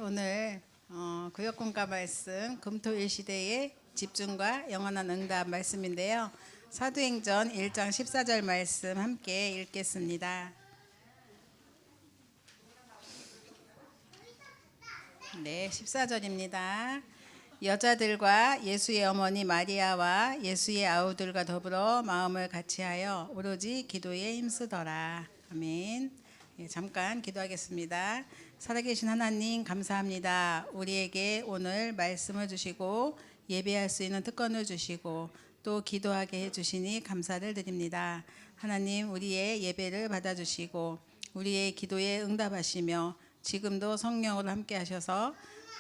오늘 구역공과 말씀 금토일 시대의 집중과 영원한 응답 말씀인데요. 사도행전 1장 14절 말씀 함께 읽겠습니다. 네, 14절입니다. 여자들과 예수의 어머니 마리아와 예수의 아우들과 더불어 마음을 같이하여 오로지 기도에 힘쓰더라. 아멘. 예, 잠깐 기도하겠습니다. 살아계신 하나님 감사합니다. 우리에게 오늘 말씀을 주시고 예배할 수 있는 특권을 주시고 또 기도하게 해주시니 감사를 드립니다. 하나님 우리의 예배를 받아주시고 우리의 기도에 응답하시며 지금도 성령으로 함께 하셔서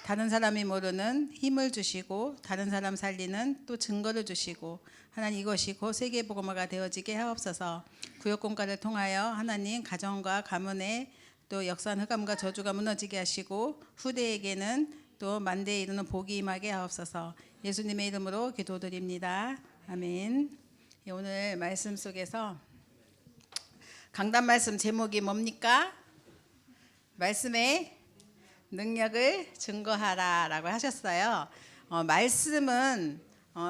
다른 사람이 모르는 힘을 주시고 다른 사람 살리는 또 증거를 주시고 하나님 이것이 곧 세계복음화가 되어지게 하옵소서. 구역공과를 통하여 하나님 가정과 가문에 또 역사한 흑암과 저주가 무너지게 하시고 후대에게는 또 만대에 이르는 복이 임하게 하옵소서. 예수님의 이름으로 기도드립니다. 아멘. 오늘 말씀 속에서 강단 말씀 제목이 뭡니까? 말씀의 능력을 증거하라 라고 하셨어요. 말씀은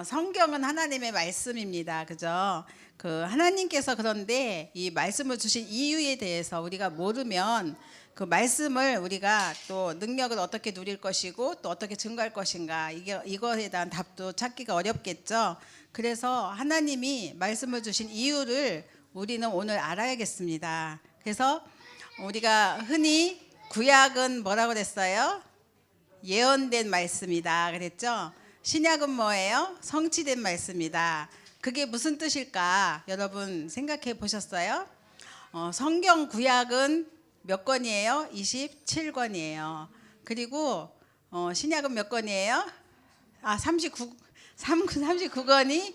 성경은 하나님의 말씀입니다. 그죠? 하나님께서 그런데 이 말씀을 주신 이유에 대해서 우리가 모르면 그 말씀을 우리가 또 능력을 어떻게 누릴 것이고 또 어떻게 증거할 것인가 이거에 대한 답도 찾기가 어렵겠죠. 그래서 하나님이 말씀을 주신 이유를 우리는 오늘 알아야겠습니다. 그래서 우리가 흔히 구약은 뭐라고 그랬어요? 예언된 말씀이다 그랬죠. 신약은 뭐예요? 성취된 말씀이다. 그게 무슨 뜻일까? 여러분 생각해 보셨어요? 성경 구약은 몇 권이에요? 27권이에요. 그리고 신약은 몇 권이에요? 39권이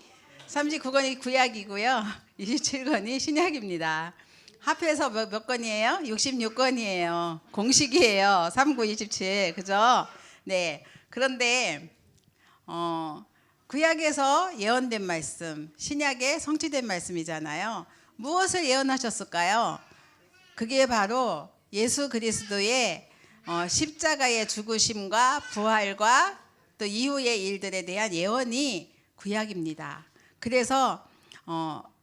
구약이고요. 27권이 신약입니다. 합해서 몇 권이에요? 66권이에요. 공식이에요. 3927. 그죠? 네. 그런데 구약에서 예언된 말씀, 신약에 성취된 말씀이잖아요. 무엇을 예언하셨을까요? 그게 바로 예수 그리스도의 십자가의 죽으심과 부활과 또 이후의 일들에 대한 예언이 구약입니다. 그래서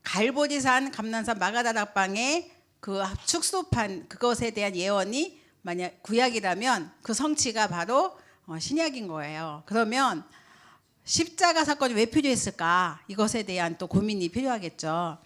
갈보리산, 감난산, 마가다락방의 그 축소판 그것에 대한 예언이 만약 구약이라면 그 성취가 바로 신약인 거예요. 그러면 십자가 사건이 왜 필요했을까? 이것에 대한 또 고민이 필요하겠죠.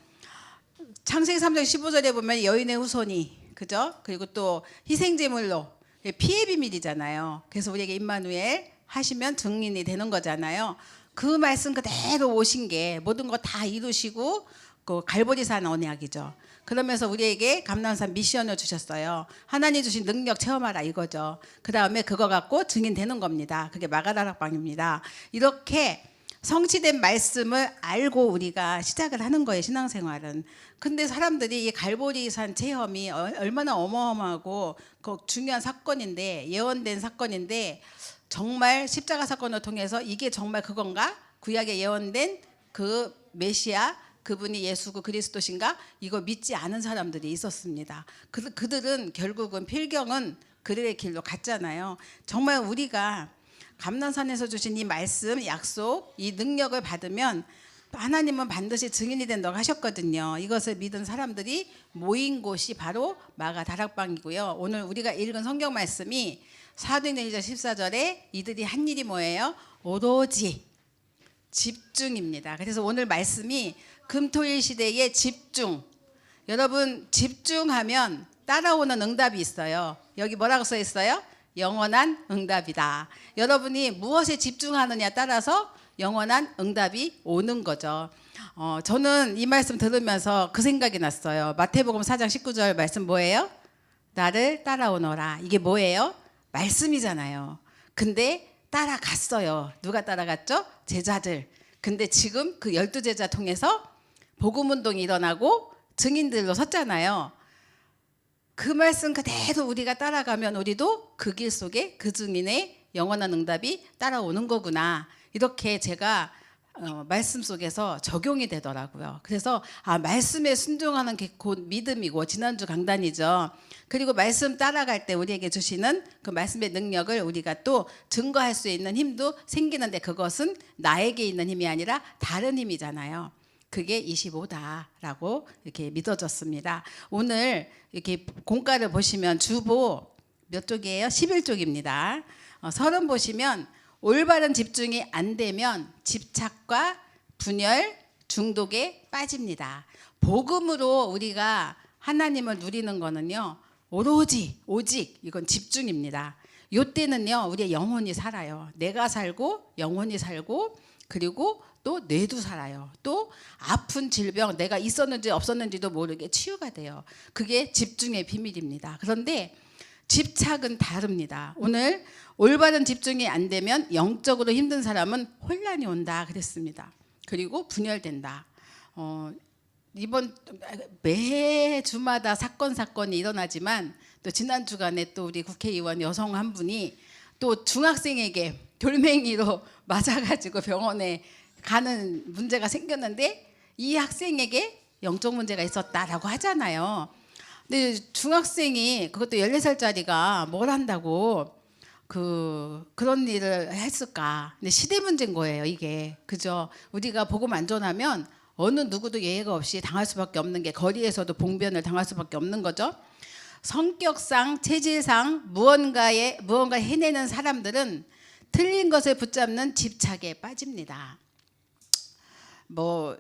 창세기 3장 15절에 보면 여인의 후손이 그죠? 그리고 또 희생제물로 피의 비밀이잖아요. 그래서 우리에게 임마누엘 하시면 증인이 되는 거잖아요. 그 말씀 그대로 오신 게 모든 거 다 이루시고 그 갈보리산 언약이죠. 그러면서 우리에게 감람산 미션을 주셨어요. 하나님 주신 능력 체험하라 이거죠. 그 다음에 그거 갖고 증인되는 겁니다. 그게 마가다락방입니다. 이렇게 성취된 말씀을 알고 우리가 시작을 하는 거예요. 신앙생활은. 근데 사람들이 이 갈보리산 체험이 얼마나 어마어마하고 중요한 사건인데 예언된 사건인데 정말 십자가 사건을 통해서 이게 정말 그건가? 구약에 예언된 그 메시아 그분이 예수고 그리스도신가? 이거 믿지 않은 사람들이 있었습니다. 그들은 결국은 필경은 그들의 길로 갔잖아요. 정말 우리가 감난산에서 주신 이 말씀, 약속, 이 능력을 받으면 하나님은 반드시 증인이 된다고 하셨거든요. 이것을 믿은 사람들이 모인 곳이 바로 마가다락방이고요. 오늘 우리가 읽은 성경 말씀이 사도행전 1장 14절에 이들이 한 일이 뭐예요? 오로지 집중입니다. 그래서 오늘 말씀이 금토일 시대의 집중. 여러분 집중하면 따라오는 응답이 있어요. 여기 뭐라고 써 있어요? 영원한 응답이다. 여러분이 무엇에 집중하느냐 따라서 영원한 응답이 오는 거죠. 저는 이 말씀 들으면서 그 생각이 났어요. 마태복음 4장 19절 말씀 뭐예요? 나를 따라오너라. 이게 뭐예요? 말씀이잖아요. 근데 따라갔어요. 누가 따라갔죠? 제자들. 근데 지금 그 12제자 통해서 복음운동이 일어나고 증인들로 섰잖아요. 그 말씀 그대로 우리가 따라가면 우리도 그 길 속에 그 증인의 영원한 응답이 따라오는 거구나. 이렇게 제가 말씀 속에서 적용이 되더라고요. 그래서 말씀에 순종하는 게 곧 믿음이고, 지난주 강단이죠. 그리고 말씀 따라갈 때 우리에게 주시는 그 말씀의 능력을 우리가 또 증거할 수 있는 힘도 생기는데, 그것은 나에게 있는 힘이 아니라 다른 힘이잖아요. 그게 25다라고 이렇게 믿어졌습니다. 오늘 이렇게 공과를 보시면 주보 몇 쪽이에요? 11쪽입니다. 서론 보시면 올바른 집중이 안 되면 집착과 분열, 중독에 빠집니다. 복음으로 우리가 하나님을 누리는 거는요, 오직 이건 집중입니다. 요때는요, 우리의 영혼이 살아요. 내가 살고 영혼이 살고, 그리고 또 뇌도 살아요. 또 아픈 질병, 내가 있었는지 없었는지도 모르게 치유가 돼요. 그게 집중의 비밀입니다. 그런데 집착은 다릅니다. 오늘 올바른 집중이 안 되면 영적으로 힘든 사람은 혼란이 온다 그랬습니다. 그리고 분열된다. 이번 매주마다 사건이 일어나지만, 또 지난 주간에 또 우리 국회의원 여성 한 분이 또 중학생에게 돌멩이로 맞아가지고 병원에 가는 문제가 생겼는데, 이 학생에게 영적 문제가 있었다라고 하잖아요. 근데 중학생이, 그것도 14살짜리가 뭘 한다고 그런 일을 했을까? 근데 시대 문제인 거예요, 이게. 그죠? 우리가 복음 안 전하면 어느 누구도 예외가 없이 당할 수밖에 없는 게, 거리에서도 봉변을 당할 수밖에 없는 거죠. 성격상, 체질상 무언가 해내는 사람들은 틀린 것을 붙잡는 집착에 빠집니다.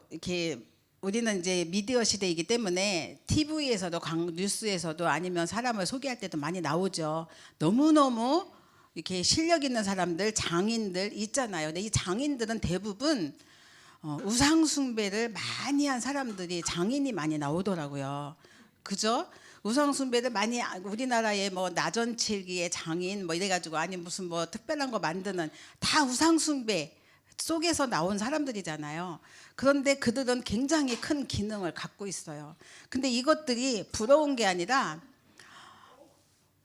이렇게 우리는 이제 미디어 시대이기 때문에 TV에서도 뉴스에서도 아니면 사람을 소개할 때도 많이 나오죠. 너무너무 이렇게 실력 있는 사람들, 장인들 있잖아요. 근데 이 장인들은 대부분 우상 숭배를 많이 한 사람들이, 장인이 많이 나오더라고요. 그죠? 우상 숭배를 많이, 우리나라의 나전칠기의 장인 이래가지고, 아니 무슨 특별한 거 만드는, 다 우상 숭배 속에서 나온 사람들이잖아요. 그런데 그들은 굉장히 큰 기능을 갖고 있어요. 근데 이것들이 부러운 게 아니라,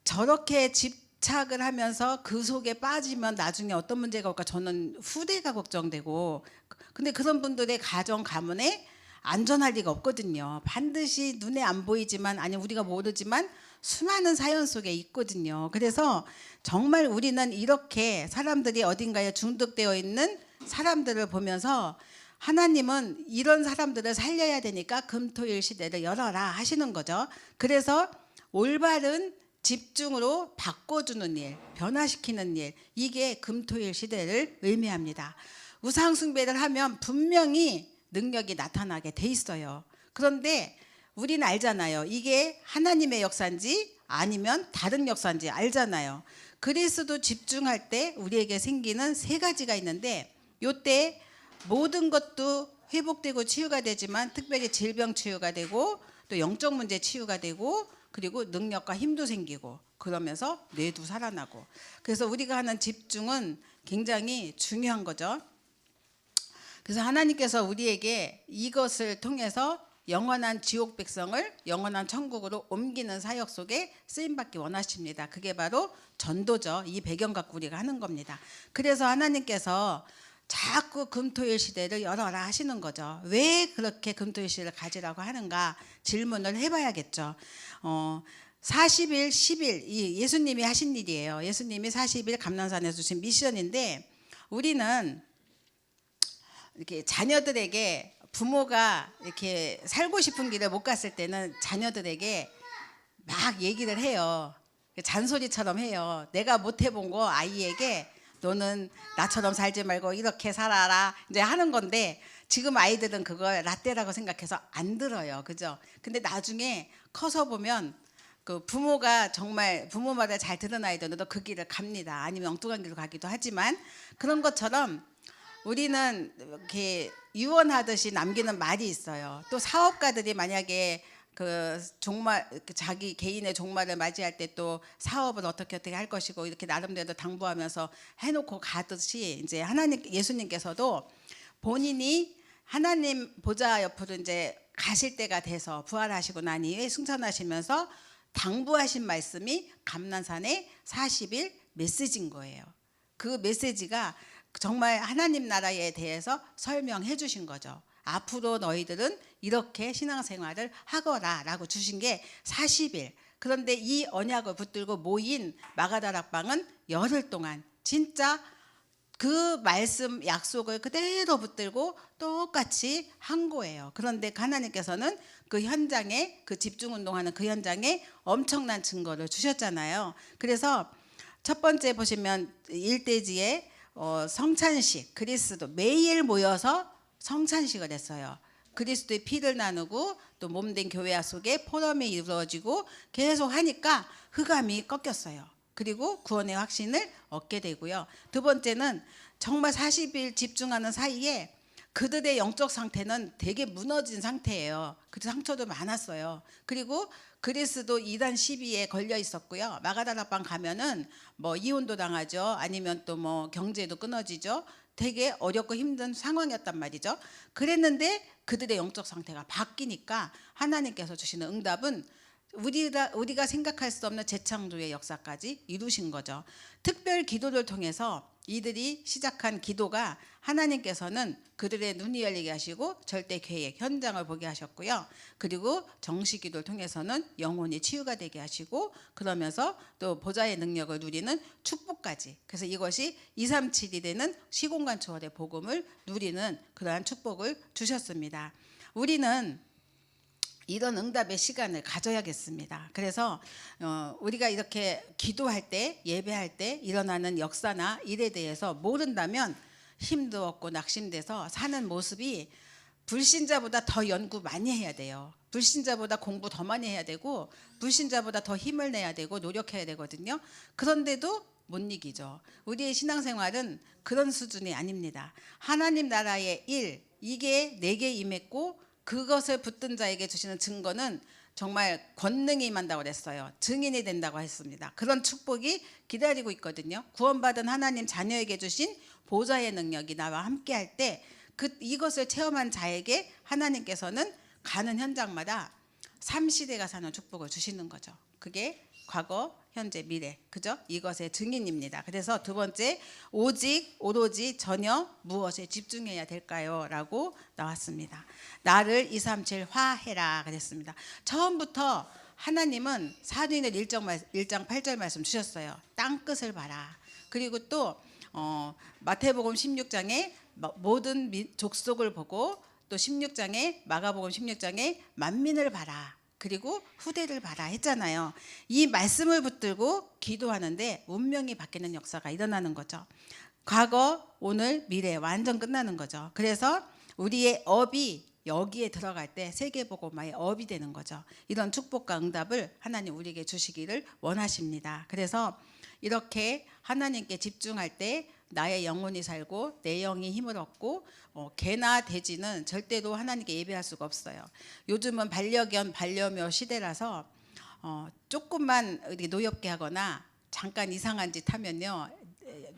저렇게 집착을 하면서 그 속에 빠지면 나중에 어떤 문제가 올까, 저는 후대가 걱정되고. 근데 그런 분들의 가정 가문에 안전할 리가 없거든요. 반드시 눈에 안 보이지만, 아니 우리가 모르지만 수많은 사연 속에 있거든요. 그래서 정말 우리는 이렇게 사람들이 어딘가에 중독되어 있는 사람들을 보면서, 하나님은 이런 사람들을 살려야 되니까 금토일 시대를 열어라 하시는 거죠. 그래서 올바른 집중으로 바꿔주는 일, 변화시키는 일, 이게 금토일 시대를 의미합니다. 우상숭배를 하면 분명히 능력이 나타나게 돼 있어요. 그런데 우리는 알잖아요. 이게 하나님의 역사인지 아니면 다른 역사인지 알잖아요. 그리스도 집중할 때 우리에게 생기는 세 가지가 있는데, 요때 모든 것도 회복되고 치유가 되지만, 특별히 질병 치유가 되고, 또 영적 문제 치유가 되고, 그리고 능력과 힘도 생기고, 그러면서 뇌도 살아나고. 그래서 우리가 하는 집중은 굉장히 중요한 거죠. 그래서 하나님께서 우리에게 이것을 통해서 영원한 지옥 백성을 영원한 천국으로 옮기는 사역 속에 쓰임받기 원하십니다. 그게 바로 전도죠. 이 배경 갖고 우리가 하는 겁니다. 그래서 하나님께서 자꾸 금토일 시대를 열어라 하시는 거죠. 왜 그렇게 금토일 시대를 가지라고 하는가 질문을 해봐야겠죠. 40일 10일 이 예수님이 하신 일이에요. 예수님이 40일 감난산에서 주신 미션인데, 우리는 이렇게 자녀들에게, 부모가 이렇게 살고 싶은 길을 못 갔을 때는 자녀들에게 막 얘기를 해요. 잔소리처럼 해요. 내가 못 해본 거 아이에게, 너는 나처럼 살지 말고 이렇게 살아라 이제 하는 건데, 지금 아이들은 그걸 라떼라고 생각해서 안 들어요. 그죠? 근데 나중에 커서 보면 그 부모가 정말 부모 말을 잘 들은 아이들은 그 길을 갑니다. 아니면 엉뚱한 길로 가기도 하지만, 그런 것처럼 우리는 이렇게 유언하듯이 남기는 말이 있어요. 또 사업가들이 만약에 그 종말, 자기 개인의 종말을 맞이할 때 또 사업을 어떻게 할 것이고, 이렇게 나름대로 당부하면서 해놓고 가듯이, 이제 예수님께서도 본인이 하나님 보좌 옆으로 이제 가실 때가 돼서 부활하시고 난 이후에 승천하시면서 당부하신 말씀이 감난산의 40일 메시지인 거예요. 그 메시지가 정말 하나님 나라에 대해서 설명해 주신 거죠. 앞으로 너희들은 이렇게 신앙생활을 하거라라고 주신 게 40일. 그런데 이 언약을 붙들고 모인 마가다락방은 열흘 동안 진짜 그 말씀 약속을 그대로 붙들고 똑같이 한 거예요. 그런데 하나님께서는 그 현장에, 그 집중운동하는 그 현장에 엄청난 증거를 주셨잖아요. 그래서 첫 번째 보시면 일대지에 성찬식, 그리스도 매일 모여서 성찬식을 했어요. 그리스도의 피를 나누고 또 몸된 교회 속에 포럼이 이루어지고 계속 하니까 흑암이 꺾였어요. 그리고 구원의 확신을 얻게 되고요. 두 번째는 정말 40일 집중하는 사이에 그들의 영적 상태는 되게 무너진 상태예요. 그 상처도 많았어요. 그리고 그리스도 이단 시비에 걸려 있었고요. 마가다락방 가면은 뭐 이혼도 당하죠. 아니면 또 뭐 경제도 끊어지죠. 되게 어렵고 힘든 상황이었단 말이죠. 그랬는데 그들의 영적 상태가 바뀌니까 하나님께서 주시는 응답은 우리가 생각할 수 없는 재창조의 역사까지 이루신 거죠. 특별 기도를 통해서 이들이 시작한 기도가 하나님께서는 그들의 눈이 열리게 하시고 절대 계획, 현장을 보게 하셨고요. 그리고 정식 기도를 통해서는 영혼이 치유가 되게 하시고 그러면서 또 보좌의 능력을 누리는 축복까지. 그래서 이것이 237이 되는 시공간 초월의 복음을 누리는 그러한 축복을 주셨습니다. 우리는 이런 응답의 시간을 가져야겠습니다. 그래서 우리가 이렇게 기도할 때, 예배할 때 일어나는 역사나 일에 대해서 모른다면 힘도 없고 낙심돼서 사는 모습이 불신자보다 더 연구 많이 해야 돼요. 불신자보다 공부 더 많이 해야 되고 불신자보다 더 힘을 내야 되고 노력해야 되거든요. 그런데도 못 이기죠. 우리의 신앙생활은 그런 수준이 아닙니다. 하나님 나라의 일, 이게 내게 임했고 그것을 붙든 자에게 주시는 증거는 정말 권능이 임한다고 그랬어요. 증인이 된다고 했습니다. 그런 축복이 기다리고 있거든요. 구원받은 하나님 자녀에게 주신 보좌의 능력이 나와 함께 할 때 이것을 체험한 자에게 하나님께서는 가는 현장마다 3시대가 사는 축복을 주시는 거죠. 그게 과거, 현재, 미래. 그죠? 이것의 증인입니다. 그래서 두 번째, 오로지 전혀 무엇에 집중해야 될까요? 라고 나왔습니다. 나를 237 화해라 그랬습니다. 처음부터 하나님은 사도행전 1장 8절 말씀 주셨어요. 땅끝을 봐라. 그리고 또 마태복음 16장에 모든 족속을 보고 또 16장에 마가복음 16장에 만민을 봐라. 그리고 후대를 봐라 했잖아요. 이 말씀을 붙들고 기도하는데 운명이 바뀌는 역사가 일어나는 거죠. 과거, 오늘, 미래 완전 끝나는 거죠. 그래서 우리의 업이 여기에 들어갈 때 세계복음화의 업이 되는 거죠. 이런 축복과 응답을 하나님 우리에게 주시기를 원하십니다. 그래서 이렇게 하나님께 집중할 때 나의 영혼이 살고 내 영이 힘을 얻고 개나 돼지는 절대로 하나님께 예배할 수가 없어요. 요즘은 반려견 반려묘 시대라서 조금만 노엽게 하거나 잠깐 이상한 짓 하면요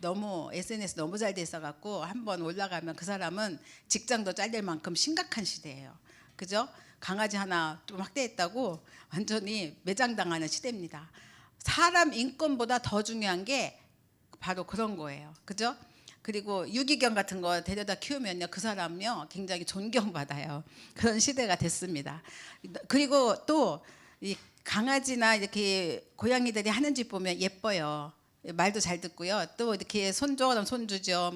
너무 SNS 너무 잘 돼 있어갖고 한번 올라가면 그 사람은 직장도 잘릴 만큼 심각한 시대예요. 그죠? 강아지 하나 좀 학대했다고 완전히 매장당하는 시대입니다. 사람 인권보다 더 중요한 게 바로 그런 거예요. 그죠? 그리고 유기견 같은 거 데려다 키우면요 그 사람요 굉장히 존경받아요. 그런 시대가 됐습니다. 그리고 또 이 강아지나 이렇게 고양이들이 하는 짓 보면 예뻐요. 말도 잘 듣고요. 또 이렇게 손주면 손주죠.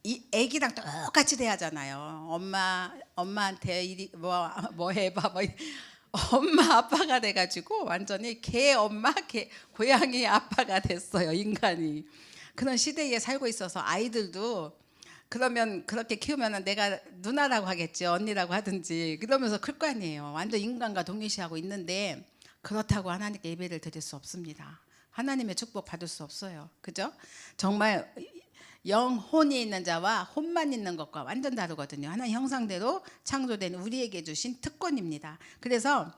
이 애기랑 똑같이 대하잖아요. 엄마한테 이리 뭐 해봐 엄마 아빠가 돼가지고 완전히 개 엄마 개 고양이 아빠가 됐어요. 인간이 그런 시대에 살고 있어서 아이들도 그러면 그렇게 키우면 내가 누나라고 하겠지 언니라고 하든지 그러면서 클 거 아니에요. 완전 인간과 동일시하고 있는데 그렇다고 하나님께 예배를 드릴 수 없습니다. 하나님의 축복 받을 수 없어요. 그죠? 정말 영혼이 있는 자와 혼만 있는 것과 완전 다르거든요. 하나님 형상대로 창조된 우리에게 주신 특권입니다. 그래서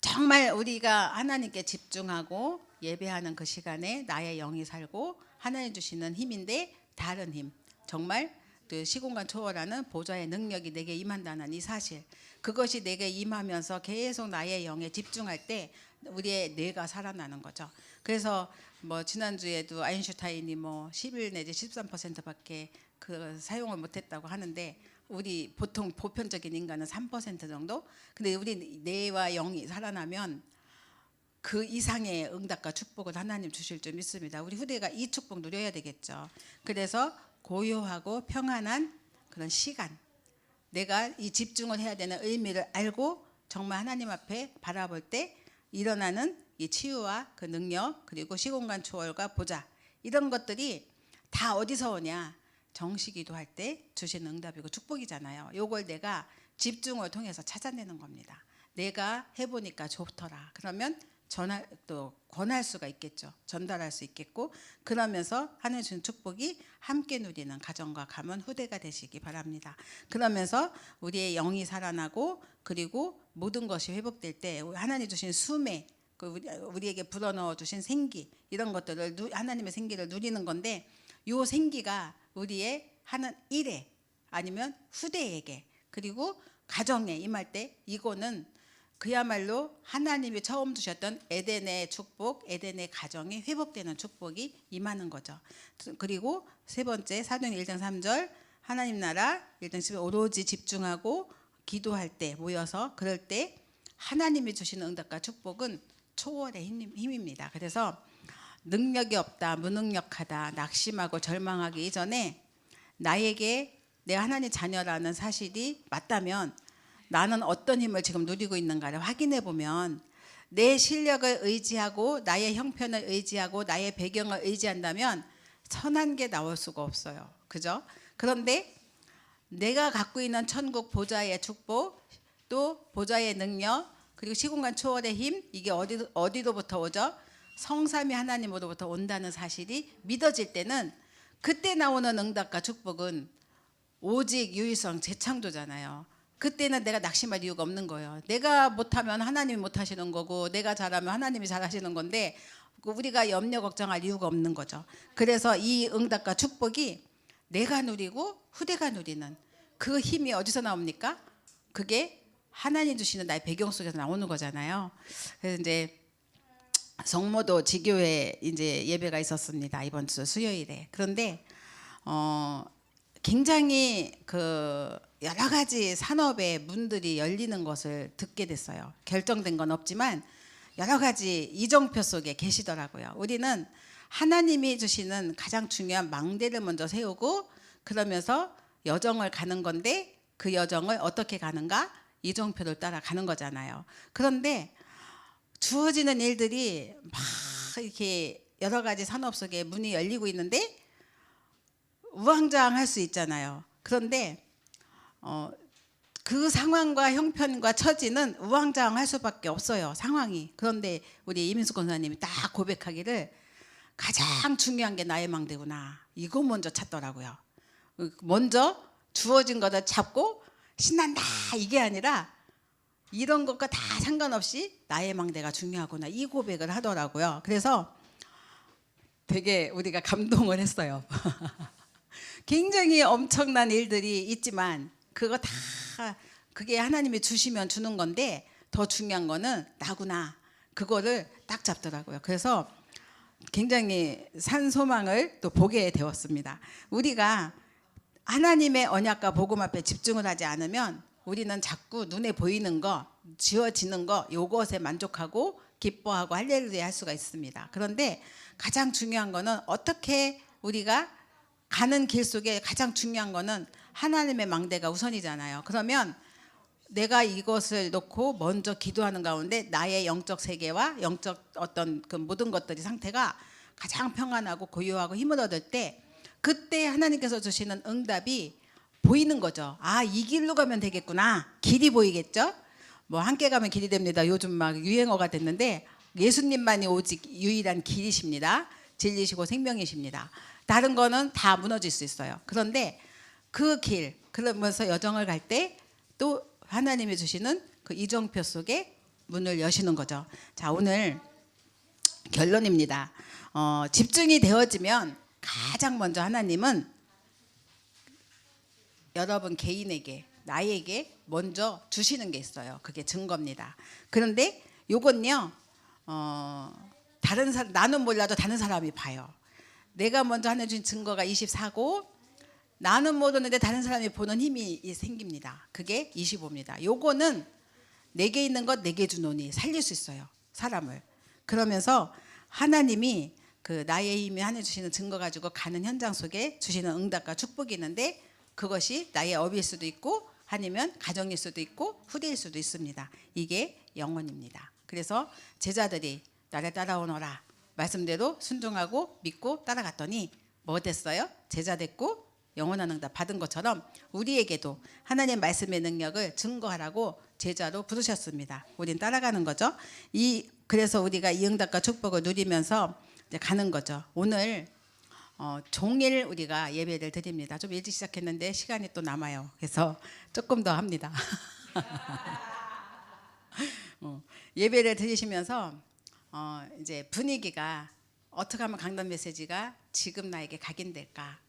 정말 우리가 하나님께 집중하고 예배하는 그 시간에 나의 영이 살고 하나님 주시는 힘인데 다른 힘 정말 그 시공간 초월하는 보좌의 능력이 내게 임한다는 이 사실 그것이 내게 임하면서 계속 나의 영에 집중할 때 우리의 뇌가 살아나는 거죠. 그래서 뭐 지난주에도 아인슈타인이 뭐 11 내지 13%밖에 그 사용을 못했다고 하는데 우리 보통 보편적인 인간은 3% 정도. 근데 우리 뇌와 영이 살아나면 그 이상의 응답과 축복을 하나님 주실 줄 믿습니다. 우리 후대가 이 축복 누려야 되겠죠. 그래서 고요하고 평안한 그런 시간, 내가 이 집중을 해야 되는 의미를 알고 정말 하나님 앞에 바라볼 때 일어나는 이 치유와 그 능력, 그리고 시공간 초월과 보좌, 이런 것들이 다 어디서 오냐? 정시기도 할 때 주시는 응답이고 축복이잖아요. 요걸 내가 집중을 통해서 찾아내는 겁니다. 내가 해보니까 좋더라. 그러면 또 권할 수가 있겠죠. 전달할 수 있겠고, 그러면서 하늘 주신 축복이 함께 누리는 가정과 가문 후대가 되시기 바랍니다. 그러면서 우리의 영이 살아나고, 그리고 모든 것이 회복될 때 하나님 주신 수매, 우리에게 불어넣어 주신 생기, 이런 것들을 하나님의 생기를 누리는 건데, 요 생기가 우리의 하는 일에 아니면 후대에게, 그리고 가정에 임할 때 이거는 그야말로 하나님이 처음 주셨던 에덴의 축복, 에덴의 가정이 회복되는 축복이 임하는 거죠. 그리고 세 번째, 사도행 1장 3절, 하나님 나라 1장 10절 오로지 집중하고 기도할 때, 모여서 그럴 때 하나님이 주시는 응답과 축복은 초월의 힘입니다. 그래서 능력이 없다, 무능력하다, 낙심하고 절망하기 이전에 나에게 내가 하나님 자녀라는 사실이 맞다면 나는 어떤 힘을 지금 누리고 있는가를 확인해 보면 내 실력을 의지하고 나의 형편을 의지하고 나의 배경을 의지한다면 선한 게 나올 수가 없어요. 그죠? 그런데 내가 갖고 있는 천국 보좌의 축복, 또 보좌의 능력, 그리고 시공간 초월의 힘, 이게 어디로부터 오죠? 성삼위 하나님으로부터 온다는 사실이 믿어질 때는 그때 나오는 응답과 축복은 오직 유일성 재창조잖아요. 그때는 내가 낙심할 이유가 없는 거예요. 내가 못하면 하나님이 못하시는 거고, 내가 잘하면 하나님이 잘하시는 건데 우리가 염려 걱정할 이유가 없는 거죠. 그래서 이 응답과 축복이 내가 누리고 후대가 누리는 그 힘이 어디서 나옵니까? 그게 하나님 주시는 나의 배경 속에서 나오는 거잖아요. 그래서 이제 성모도 지교회 이제 예배가 있었습니다. 이번 주 수요일에. 그런데 굉장히 그 여러 가지 산업의 문들이 열리는 것을 듣게 됐어요. 결정된 건 없지만 여러 가지 이정표 속에 계시더라고요. 우리는 하나님이 주시는 가장 중요한 망대를 먼저 세우고 그러면서 여정을 가는 건데 그 여정을 어떻게 가는가? 이정표를 따라 가는 거잖아요. 그런데 주어지는 일들이 막 이렇게 여러 가지 산업 속에 문이 열리고 있는데 우왕좌왕할 수 있잖아요. 그런데 그 상황과 형편과 처지는 우왕좌왕할 수밖에 없어요. 상황이. 그런데 우리 이민숙 권사님이 딱 고백하기를 가장 중요한 게 나의 망대구나. 이거 먼저 찾더라고요. 먼저 주어진 거를 잡고 신난다 이게 아니라 이런 것과 다 상관없이 나의 망대가 중요하구나. 이 고백을 하더라고요. 그래서 되게 우리가 감동을 했어요. 굉장히 엄청난 일들이 있지만 그거 다 그게 하나님이 주시면 주는 건데 더 중요한 거는 나구나. 그거를 딱 잡더라고요. 그래서 굉장히 산 소망을 또 보게 되었습니다. 우리가 하나님의 언약과 복음 앞에 집중을 하지 않으면 우리는 자꾸 눈에 보이는 거, 지어지는 거, 요것에 만족하고 기뻐하고 할렐루야 할 수가 있습니다. 그런데 가장 중요한 거는 어떻게 우리가 가는 길 속에 가장 중요한 거는 하나님의 망대가 우선이잖아요. 그러면 내가 이것을 놓고 먼저 기도하는 가운데 나의 영적 세계와 영적 어떤 그 모든 것들이 상태가 가장 평안하고 고요하고 힘을 얻을 때 그때 하나님께서 주시는 응답이 보이는 거죠. 아, 이 길로 가면 되겠구나. 길이 보이겠죠. 뭐 함께 가면 길이 됩니다. 요즘 막 유행어가 됐는데 예수님만이 오직 유일한 길이십니다. 진리시고 생명이십니다. 다른 거는 다 무너질 수 있어요. 그런데 그 길, 그러면서 여정을 갈 때 또 하나님이 주시는 그 이정표 속에 문을 여시는 거죠. 자, 오늘 결론입니다. 집중이 되어지면 가장 먼저 하나님은 여러분 개인에게 나에게 먼저 주시는 게 있어요. 그게 증거입니다. 그런데 요건요 다른 사람 나는 몰라도 다른 사람이 봐요. 내가 먼저 하나 준 증거가 24고 나는 모르는데 다른 사람이 보는 힘이 생깁니다. 그게 25입니다. 요거는 내게 있는 것 내게 주노니 살릴 수 있어요. 사람을. 그러면서 하나님이 그 나의 힘이 하나 주시는 증거 가지고 가는 현장 속에 주시는 응답과 축복이 있는데 그것이 나의 업일 수도 있고 아니면 가정일 수도 있고 후대일 수도 있습니다. 이게 영혼입니다. 그래서 제자들이 나를 따라오너라 말씀대로 순종하고 믿고 따라갔더니 뭐 됐어요? 제자 됐고 영원한 응답 받은 것처럼 우리에게도 하나님 말씀의 능력을 증거하라고 제자로 부르셨습니다. 우린 따라가는 거죠. 그래서 우리가 이 응답과 축복을 누리면서 이제 가는 거죠. 오늘 종일 우리가 예배를 드립니다. 좀 일찍 시작했는데 시간이 또 남아요. 그래서 조금 더 합니다. 예배를 드리시면서 이제 분위기가 어떻게 하면 강단 메시지가 지금 나에게 각인될까?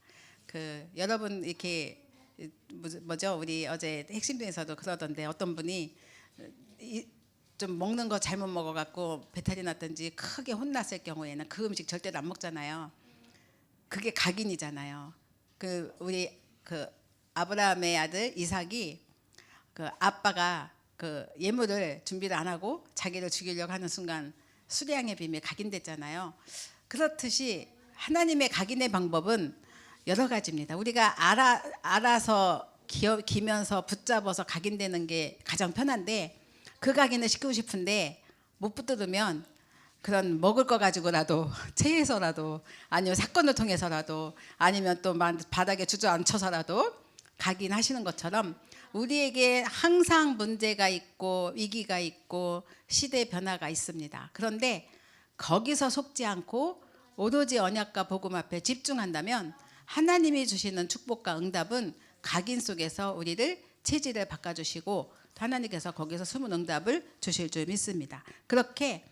여러분 이렇게 뭐죠? 우리 어제 핵심동에서도 그러던데 어떤 분이 좀 먹는 거 잘못 먹어갖고 배탈이 났든지 크게 혼났을 경우에는 그 음식 절대로 안 먹잖아요. 그게 각인이잖아요. 우리 아브라함의 아들 이삭이 아빠가 예물을 준비를 안 하고 자기를 죽이려고 하는 순간 수량의 비밀 각인됐잖아요. 그렇듯이 하나님의 각인의 방법은 여러 가지입니다. 우리가 알아서 기면서 붙잡아서 각인되는 게 가장 편한데 그 각인을 시키고 싶은데 못 붙들으면 그런 먹을 거 가지고라도 체해서라도 아니면 사건을 통해서라도 아니면 또 바닥에 주저앉혀서라도 각인하시는 것처럼 우리에게 항상 문제가 있고 위기가 있고 시대 변화가 있습니다. 그런데 거기서 속지 않고 오로지 언약과 복음 앞에 집중한다면 하나님이 주시는 축복과 응답은 각인 속에서 우리를 체질을 바꿔주시고 하나님께서 거기서 숨은 응답을 주실 줄 믿습니다. 그렇게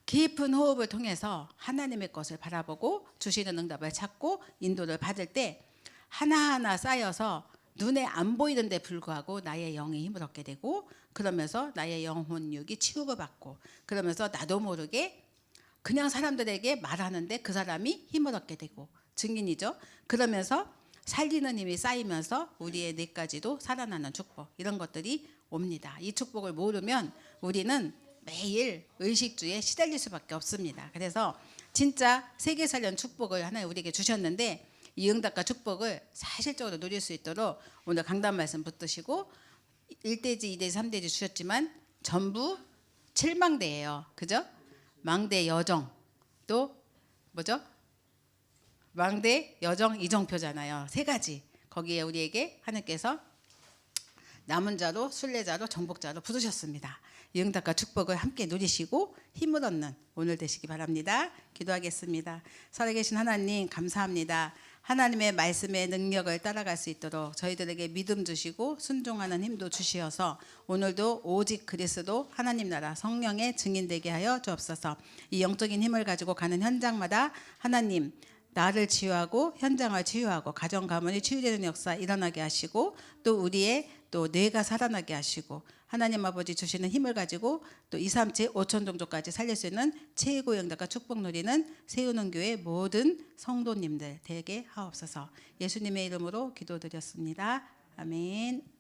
깊은 호흡을 통해서 하나님의 것을 바라보고 주시는 응답을 찾고 인도를 받을 때 하나하나 쌓여서 눈에 안 보이는데 불구하고 나의 영이 힘을 얻게 되고 그러면서 나의 영혼육이 치유를 받고 그러면서 나도 모르게 그냥 사람들에게 말하는데 그 사람이 힘을 얻게 되고 증인이죠. 그러면서 살리는 힘이 쌓이면서 우리의 뇌까지도 살아나는 축복 이런 것들이 옵니다. 이 축복을 모르면 우리는 매일 의식주에 시달릴 수밖에 없습니다. 그래서 진짜 세계 살련 축복을 하나님 우리에게 주셨는데 이 응답과 축복을 사실적으로 누릴 수 있도록 오늘 강단 말씀 붙드시고 1대지, 2대지, 3대지 주셨지만 전부 7망대예요. 그죠? 망대 여정 또 뭐죠? 망대 여정 이정표잖아요. 세 가지. 거기에 우리에게 하나님께서 남은 자로 순례자로 정복자로 부르셨습니다. 이 응답과 축복을 함께 누리시고 힘을 얻는 오늘 되시기 바랍니다. 기도하겠습니다. 살아계신 하나님 감사합니다. 하나님의 말씀의 능력을 따라갈 수 있도록 저희들에게 믿음 주시고 순종하는 힘도 주시어서 오늘도 오직 그리스도 하나님 나라 성령의 증인되게 하여 주옵소서. 이 영적인 힘을 가지고 가는 현장마다 하나님 나를 치유하고 현장을 치유하고 가정 가문이 치유되는 역사 일어나게 하시고 또 우리의 또 뇌가 살아나게 하시고 하나님 아버지 주시는 힘을 가지고 또 2, 3체 5천 종족까지 살릴 수 있는 최고의 응답과 축복 누리는 세우는 교회 모든 성도님들 되게 하옵소서. 예수님의 이름으로 기도드렸습니다. 아멘.